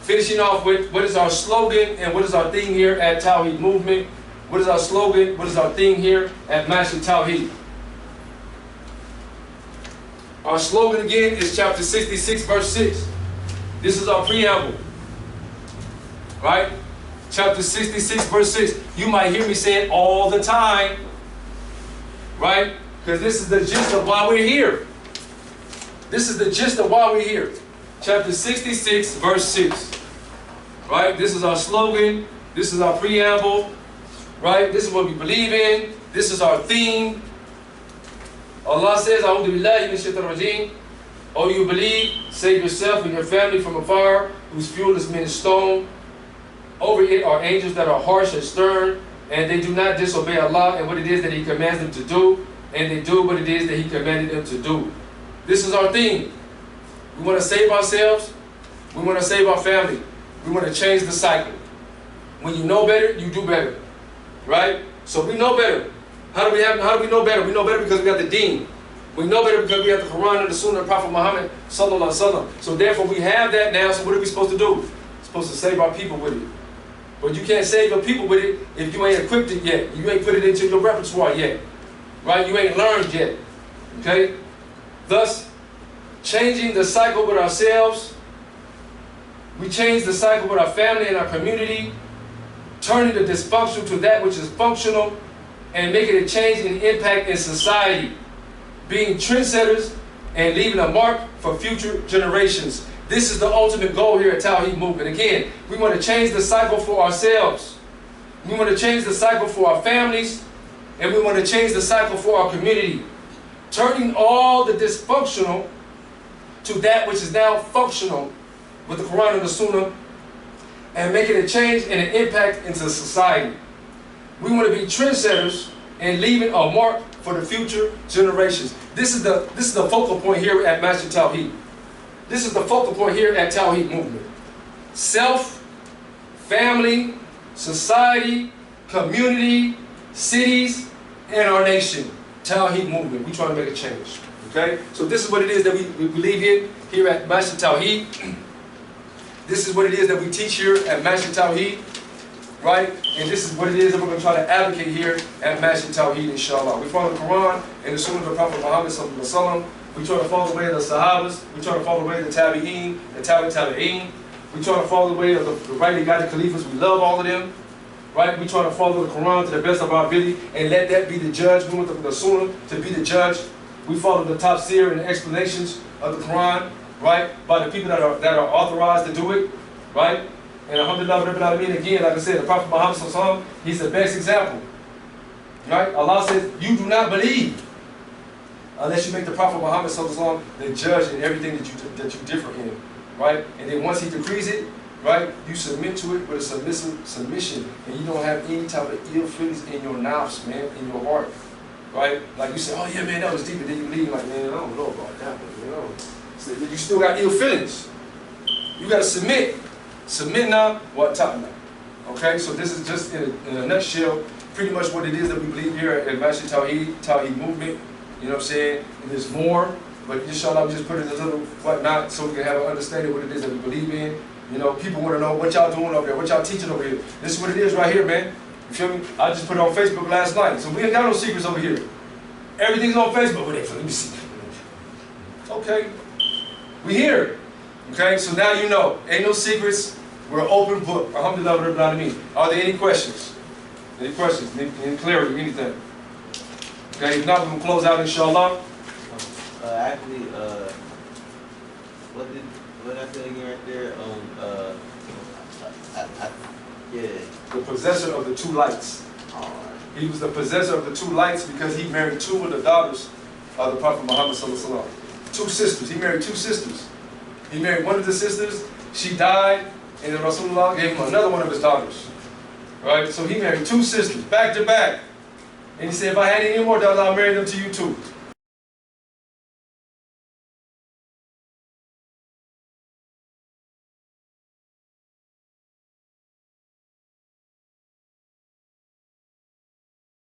Finishing off with what is our slogan and what is our theme here at Tauheed Movement. What is our slogan? What is our theme here at Masjidut-Tauheed? Our slogan again is chapter 66, verse 6. This is our preamble. Right? Chapter 66, verse 6. You might hear me say it all the time. Right? Because this is the gist of why we're here. This is the gist of why we're here. Chapter 66, verse 6. Right? This is our slogan. This is our preamble. Right? This is what we believe in. This is our theme. Allah says, A'udhu-Billahi minash-shaytanir-rajeem. Oh, you believe, save yourself and your family from a fire whose fuel is men and stone. Over it are angels that are harsh and stern, and they do not disobey Allah and what it is that He commands them to do, and they do what it is that He commanded them to do. This is our theme. We want to save ourselves. We want to save our family. We want to change the cycle. When you know better, you do better. Right? So we know better. How do we know better? We know better because we got the deen. We know better because we have the Quran and the Sunnah of Prophet Muhammad sallallahu alaihi wasallam. So therefore we have that now. So what are we supposed to do? We're supposed to save our people with it. But you can't save your people with it if you ain't equipped it yet. You ain't put it into your repertoire yet. Right? You ain't learned yet. Okay? Thus, changing the cycle with ourselves. We change the cycle with our family and our community. Turning the dysfunctional to that which is functional, and making a change and impact in society. Being trendsetters and leaving a mark for future generations. This is the ultimate goal here at Tauheed Movement. Again, we want to change the cycle for ourselves. We want to change the cycle for our families, and we want to change the cycle for our community. Turning all the dysfunctional to that which is now functional with the Quran and the Sunnah, and making a change and an impact into society. We want to be trendsetters and leaving a mark for the future generations. This is the focal point here at Masjidut-Tauheed. This is the focal point here at Tauheed Movement. Self, family, society, community, cities, and our nation. Tauheed Movement. We try to make a change. Okay? So this is what it is that we believe in here at Masjidut-Tauheed. This is what it is that we teach here at Masjidut-Tauheed, right? And this is what it is that we're going to try to advocate here at Masjidut-Tauheed, inshallah. We follow the Quran and the Sunnah of the Prophet Muhammad sallallahu alaihi wasallam. We try to follow the way of the Sahabas. We try to follow the way of the Tabi'een, the Tabi'een. We try to follow the way of the rightly guided Caliphs. We love all of them, right? We try to follow the Quran to the best of our ability and let that be the judge. We want the Sunnah to be the judge. We follow the tafsir and the explanations of the Quran, right, by the people that are authorized to do it, right? And alhamdulillah, Rabbil Alameen, again, like I said, the Prophet Muhammad sallallahu alaihi wasallam, he's the best example, right? Allah says, you do not believe unless you make the Prophet Muhammad sallallahu alaihi wasallam the judge in everything that you differ in, right? And then once he decrees it, right, you submit to it with a submission, and you don't have any type of ill feelings in your nafs, man, in your heart, right? Like you say, oh yeah, man, that was deep, and then you believe, like, man, I don't know about that one, you know. So you still got ill feelings. You got to submit. Submit now, what top now. Okay, so this is just in a nutshell, pretty much what it is that we believe here at Masjidut-Tauheed, Tauheed Movement. You know what I'm saying? And there's more, but inshallah, we just put it in a little whatnot so we can have an understanding of what it is that we believe in. You know, people want to know what y'all doing over there, what y'all teaching over here. This is what it is right here, man. You feel me? I just put it on Facebook last night, so we ain't got no secrets over here. Everything's on Facebook. Let me see. Okay, we here. Okay, so now you know. Ain't no secrets. We're an open book. Alhamdulillah, Rabbil Alameen. Are there any questions? Any questions? Any clarity? Anything? Okay, if not, we're going to close out, inshallah. Actually, what I said again right there? Yeah. The possessor of the two lights. He was the possessor of the two lights because he married two of the daughters of the Prophet Muhammad sallallahu alaihi wasallam. Two sisters. He married two sisters. He married one of the sisters. She died, and then Rasulullah gave him another one of his daughters. Right? So he married two sisters back to back. And he said, if I had any more daughters, I'll marry them to you too.